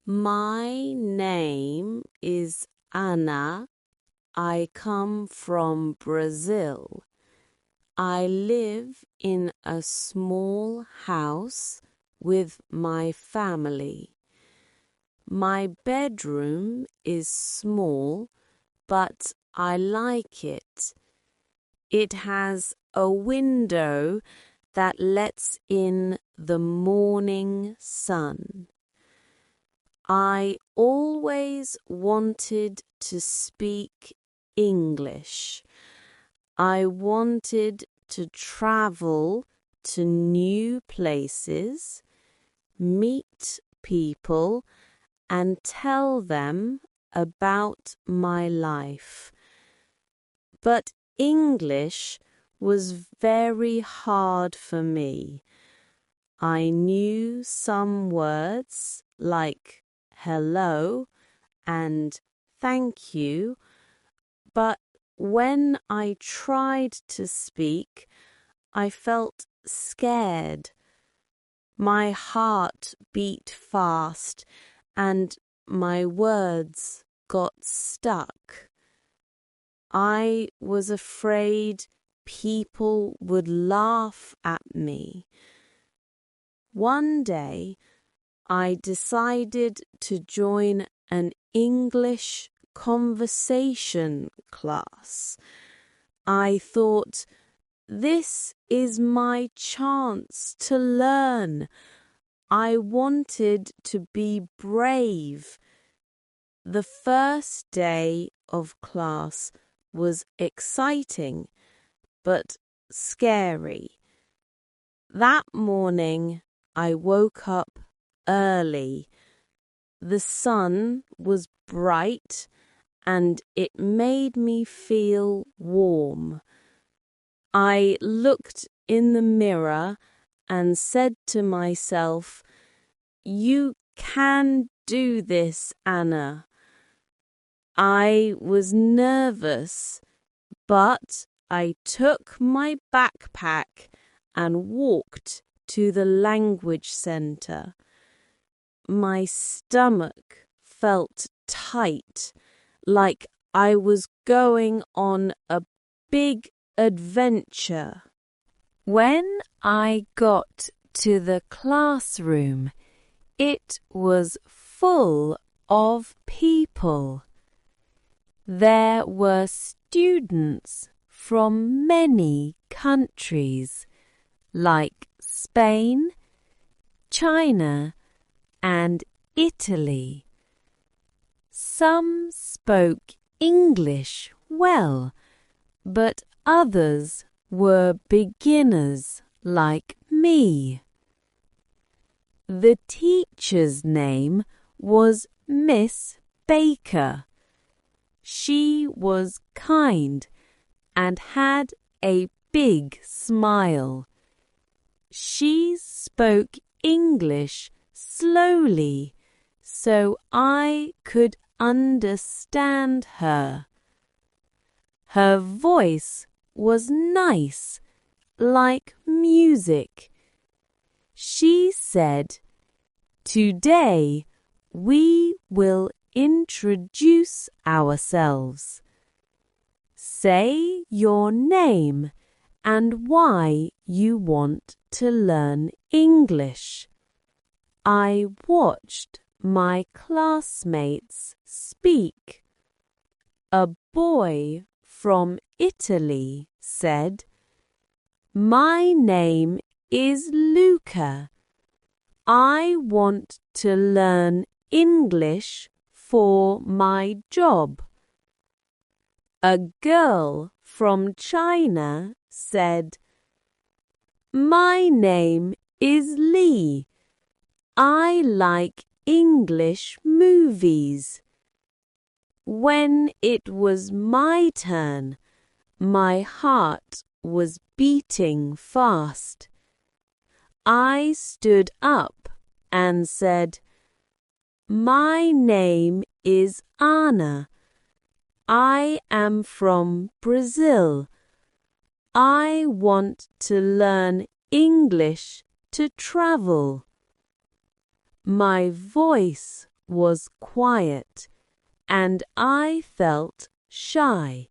My name is Anna. I come from Brazil. I live in a small house with my family. My bedroom is small, but I like it. It has a window that lets in the morning sun. I always wanted to speak English. I wanted to travel to new places, meet people, and tell them about my life. But English was very hard for me. I knew some words like hello and thank you, but when I tried to speak, I felt scared. My heart beat fast and my words got stuck. I was afraid people would laugh at me. One day, I decided to join an English conversation class. I thought, this is my chance to learn. I wanted to be brave. The first day of class was exciting, but scary. That morning, I woke up early. The sun was bright and it made me feel warm. I looked in the mirror and said to myself, "You can do this, Anna." I was nervous, but I took my backpack and walked to the language center. My stomach felt tight, like I was going on a big adventure. When I got to the classroom, it was full of people. There were students from many countries, like Spain, China, and Italy. Some spoke English well, but others were beginners like me. The teacher's name was Miss Baker. She was kind and had a big smile. She spoke English slowly so I could understand her. Her voice was nice, like music. She said, "Today we will introduce ourselves. Say your name and why you want to learn English." I watched my classmates speak. A boy from Italy said, "My name is Luca. I want to learn English for my job." A girl from China said, "My name is Lee. I like English movies." When it was my turn, my heart was beating fast. I stood up and said, "My name is Anna. I am from Brazil. I want to learn English to travel." My voice was quiet and I felt shy.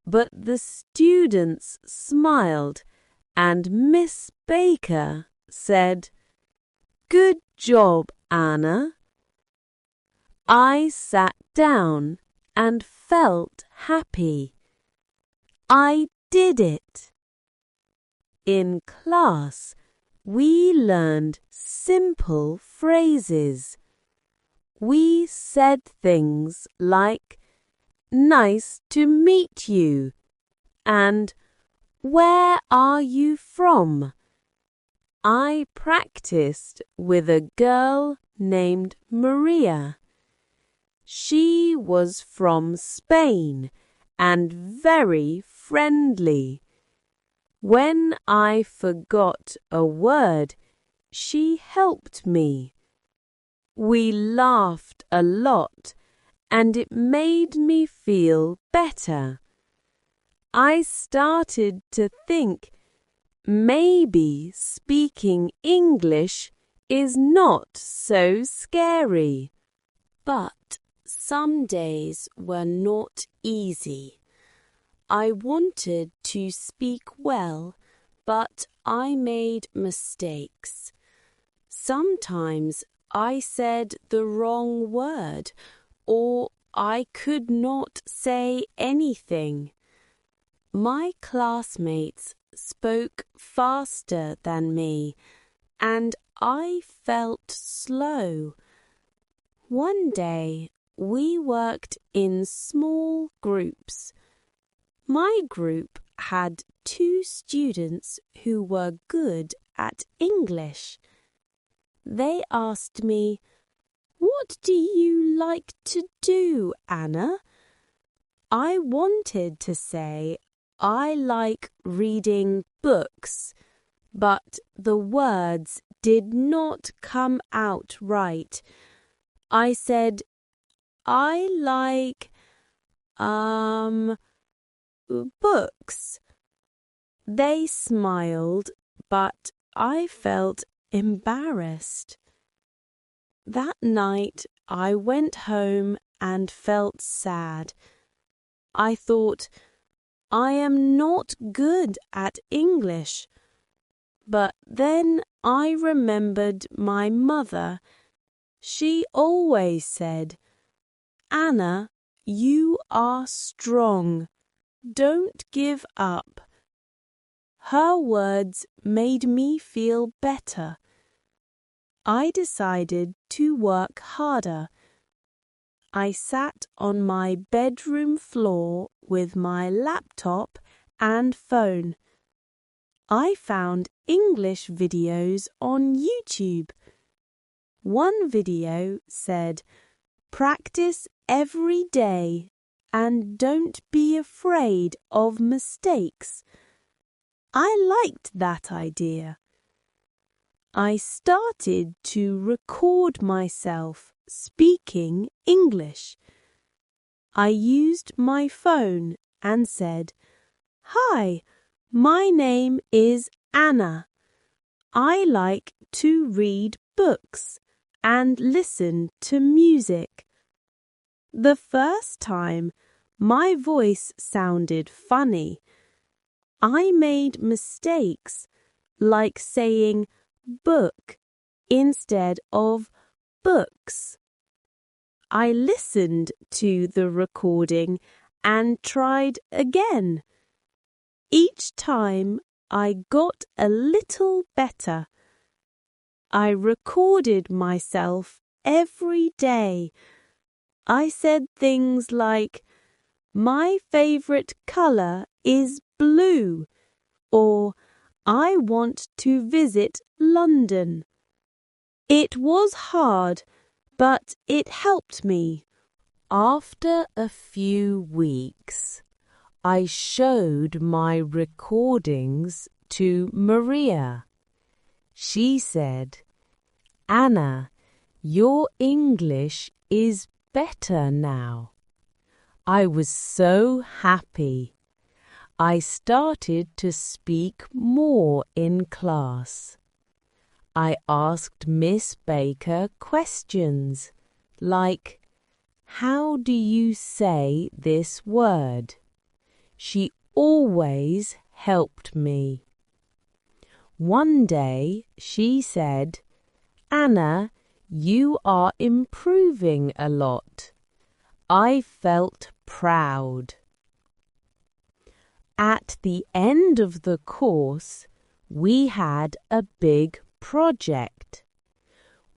But the students smiled and Miss Baker said, "Good job, Anna." I sat down and felt happy. I did it. In class, we learned simple phrases. We said things like, "Nice to meet you," and "Where are you from?" I practiced with a girl named Maria. She was from Spain and very friendly. When I forgot a word, she helped me. We laughed a lot, and it made me feel better. I started to think maybe speaking English is not so scary. But some days were not easy. I wanted to speak well, but I made mistakes. Sometimes I said the wrong word, or I could not say anything. My classmates spoke faster than me, and I felt slow. One day, we worked in small groups. My group had 2 students who were good at English. They asked me, "What do you like to do, Anna?" I wanted to say I like reading books, but the words did not come out right. I said, "I like, books." They smiled, but I felt embarrassed. That night I went home and felt sad. I thought, I am not good at English. But then I remembered my mother. She always said, "Anna, you are strong. Don't give up." Her words made me feel better. I decided to work harder. I sat on my bedroom floor with my laptop and phone. I found English videos on YouTube. One video said, "Practice every day and don't be afraid of mistakes." I liked that idea. I started to record myself speaking English. I used my phone and said, "Hi, my name is Anna. I like to read books and listen to music." The first time, my voice sounded funny. I made mistakes, like saying book instead of books. I listened to the recording and tried again. Each time I got a little better. I recorded myself every day. I said things like, "My favorite color is blue," or "I want to visit London." It was hard, but it helped me. After a few weeks, I showed my recordings to Maria. She said, "Anna, your English is better now." I was so happy. I started to speak more in class. I asked Miss Baker questions like, "How do you say this word?" She always helped me. One day she said, "Anna, you are improving a lot." I felt proud. At the end of the course, we had a big project.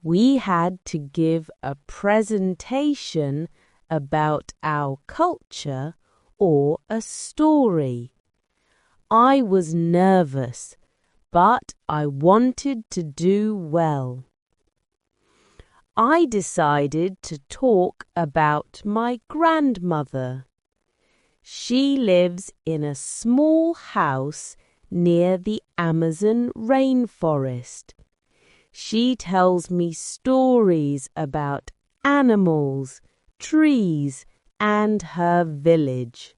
We had to give a presentation about our culture or a story. I was nervous, but I wanted to do well. I decided to talk about my grandmother. She lives in a small house near the Amazon rainforest. She tells me stories about animals, trees, and her village.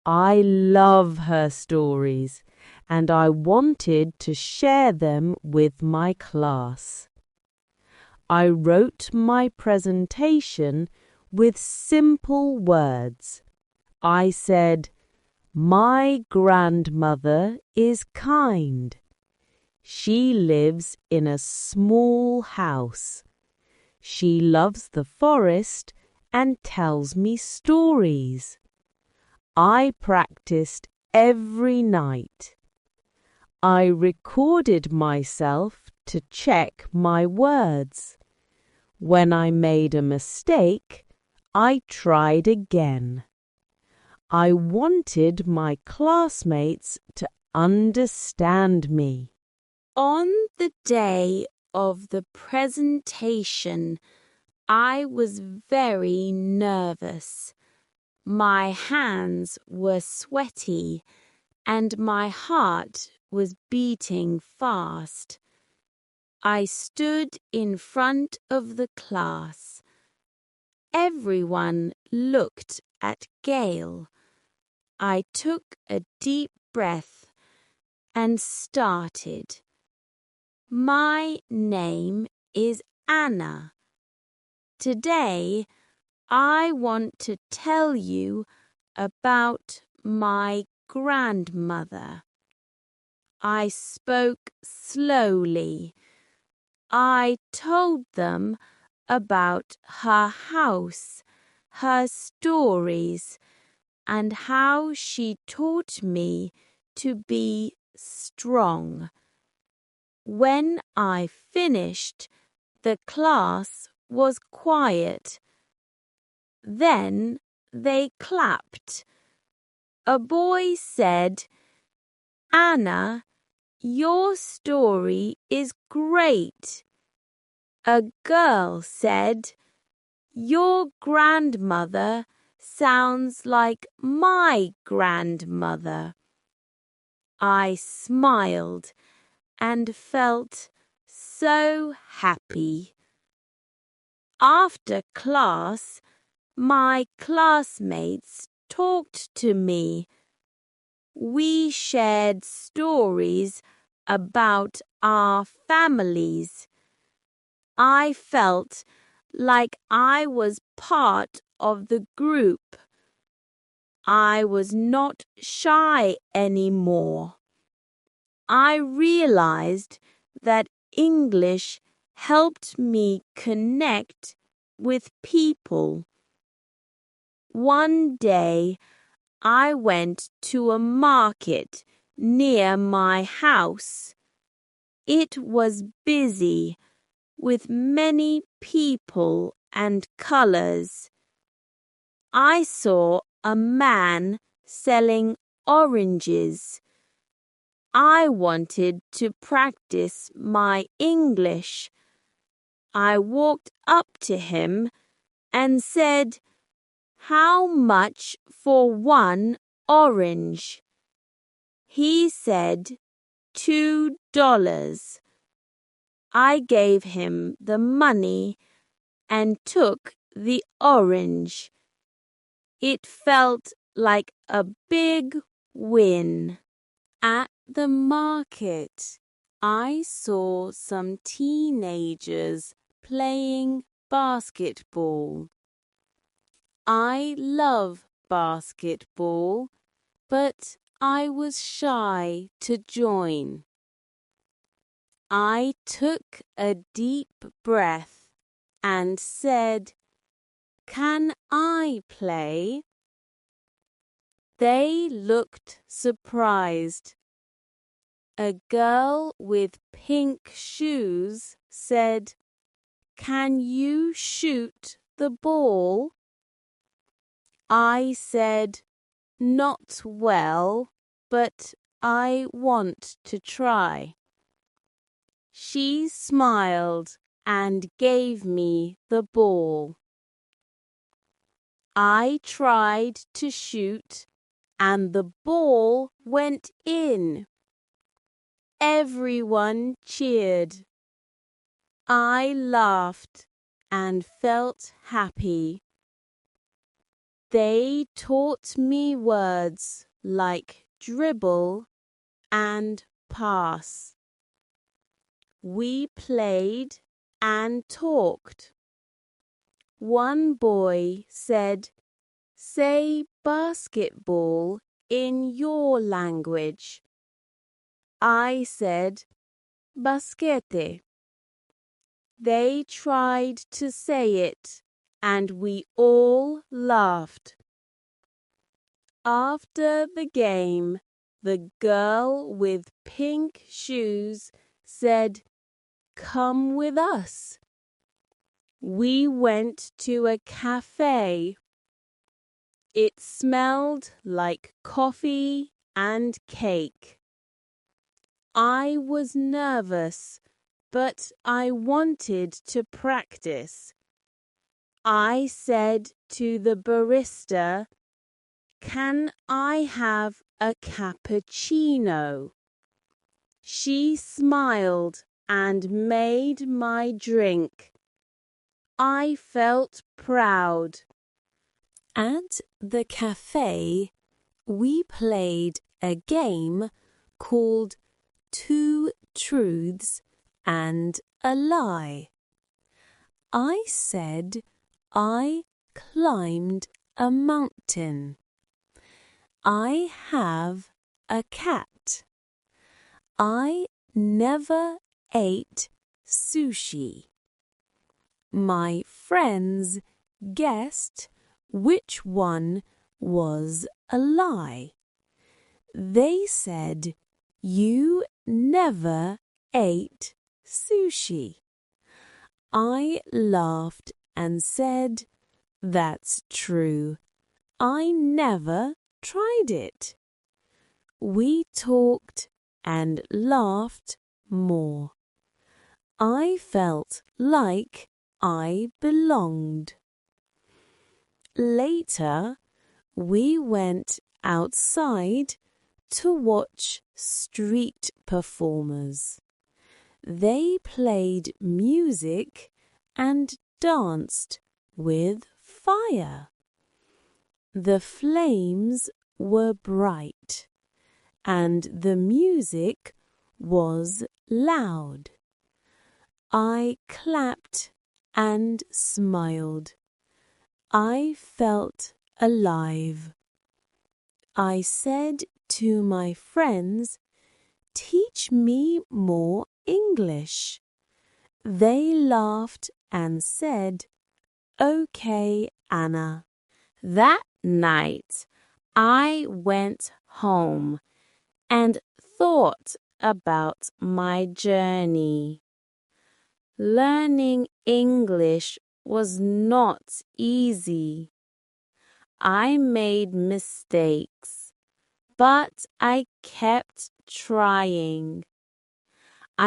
I love her stories, and I wanted to share them with my class. I wrote my presentation with simple words. I said, "My grandmother is kind. She lives in a small house. She loves the forest and tells me stories. I practiced every night. I recorded myself to check my words. When I made a mistake, I tried again. I wanted my classmates to understand me." On the day of the presentation, I was very nervous. My hands were sweaty and my heart was beating fast. I stood in front of the class. Everyone looked at Gail. I took a deep breath and started. My name is Anna. Today, I want to tell you about my grandmother. I spoke slowly. I told them about her house, her stories, and how she taught me to be strong. When I finished, the class was quiet. Then they clapped. A boy said, "Anna, your story is great." A girl said, "Your grandmother sounds like my grandmother." I smiled and felt so happy. After class, my classmates talked to me. We shared stories about our families. I felt like I was part of the group. I was not shy anymore. I realized that English helped me connect with people. One day, I went to a market near my house. It was busy with many people and colors. I saw a man selling oranges. I wanted to practice my English. I walked up to him and said, "How much for one orange?" He said, $2. I gave him the money and took the orange. It felt like a big win. At the market, I saw some teenagers playing basketball. I love basketball, but I was shy to join. I took a deep breath and said, "Can I play?" They looked surprised. A girl with pink shoes said, "Can you shoot the ball?" I said, "Not well, but I want to try." She smiled and gave me the ball. I tried to shoot and the ball went in. Everyone cheered. I laughed and felt happy. They taught me words like dribble and pass. We played and talked. One boy said, "Say basketball in your language." I said, "Basquete." They tried to say it, and we all laughed. After the game, the girl with pink shoes said, "Come with us." We went to a cafe. It smelled like coffee and cake. I was nervous, but I wanted to practice. I said to the barista, "Can I have a cappuccino?" She smiled and made my drink. I felt proud. At the cafe, we played a game called Two Truths and a Lie. I said I climbed a mountain. I have a cat. I never ate sushi. My friends guessed which one was a lie. They said, "You never ate sushi." I laughed and said, "That's true. I never tried it." We talked and laughed more. I felt like I belonged. Later, we went outside to watch street performers. They played music and danced with fire. The flames were bright, and the music was loud. I clapped and smiled. I felt alive. I said to my friends, "Teach me more English." They laughed and said, "Okay, Anna." That night, I went home and thought about my journey. Learning English was not easy. I made mistakes, but I kept trying.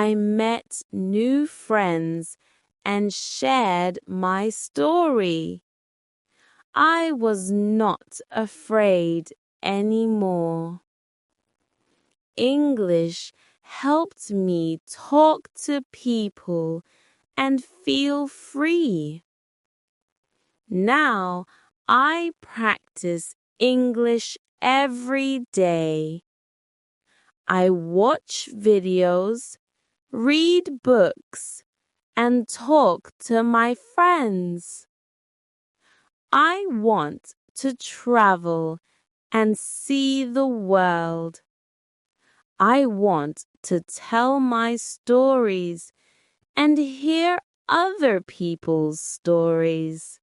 I met new friends and shared my story. I was not afraid anymore. English helped me talk to people and feel free. Now I practice English every day. I watch videos, read books, and talk to my friends. I want to travel and see the world. I want to tell my stories and hear other people's stories.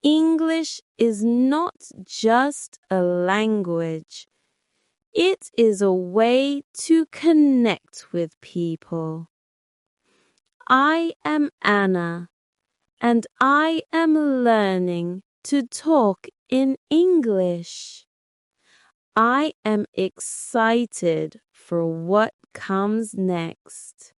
English is not just a language. It is a way to connect with people. I am Anna, and I am learning to talk in English. I am excited for what comes next.